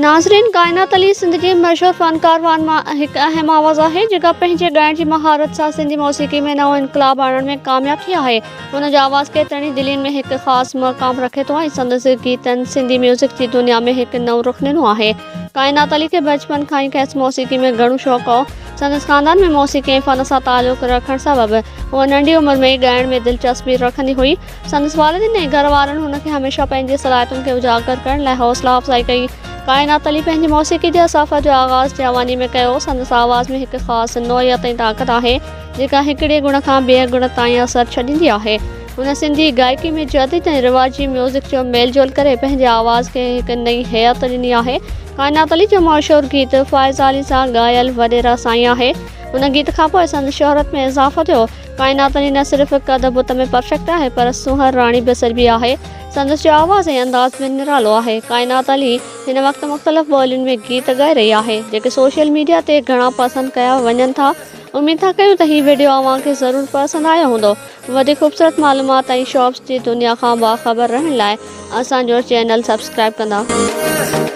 नाज़रीन, कायनात अली सिंध जी मशहूर फ़नकार वान मां हिकु अहम आवाज़ है जेका पंहिंजे ॻाइण जी महारत सां सिंधी मौसीक़ी में नओं इनक़लाब आणण में कामयाब थी आहे। हुन जो आवाज़ केतिरनि ई दिलनि में हिकु ख़ासि मक़ाम रखे थो ऐं संदसि गीतनि सिंधी म्यूज़िक जी दुनिया में हिकु नओं रुख़ ॾिनो आहे। कायनात अली खे बचपन खां ई खेसि मौसीक़ी में घणो शौक़ु हो। संदसि ख़ानदान में मौसीक़ी ऐं फ़न सां ताल्लुक़ रखण सबबि हूअ नंढी उमिरि में ई ॻाइण में दिलचस्पी रखंदी हुई। संदसि वालिदिन ऐं घर वारनि हुनखे हमेशह पंहिंजी सलाहियतुनि खे उजागर करण लाइ हौसला अफ़ज़ाई कई। कायनात अली पंहिंजी मौसीक़ी जे सफ़र जो आगाज़ जवानी में कयो। संदसि आवाज़ में हिकु ख़ासि नौइयत ऐं ताक़त आहे जेका हिकिड़े गुण खां ॿिए गुण ताईं असरु छॾींदी आहे। हुन सिंधी गायकी में जदीद ऐं रिवाजी म्यूज़िक जो मेल जोल करे पंहिंजे आवाज़ खे हिकु नई हैत ॾिनी आहे। कायनात अली जो मशहूरु गीत फ़ाइज़ अली सां ॻायल वॾेरा साईं आहे। हुन गीत खां पोइ संदसि शोहरत में इज़ाफ़ो थियो। कायनात अली न सिर्फ़ु कद बुत में परफेक्ट आहे पर सुहर राणी बसर भी आहे। संदसि जो आवाज़ ऐं अंदाज़ में निरालो आहे। कायनात अली हिन वक़्तु मुख़्तलिफ़ ॿोलियुनि में गीत ॻाए रही आहे जेके सोशल मीडिया ते घणा पसंदि कया वञनि था। उमेद था कयूं त हीउ वीडियो अव्हांखे ज़रूरु पसंदि आयो हूंदो। वधीक ख़ूबसूरत मालूमात ऐं शॉप्स जी दुनिया खां बाख़बर रहण लाइ असांजो चैनल सब्सक्राइब कंदा।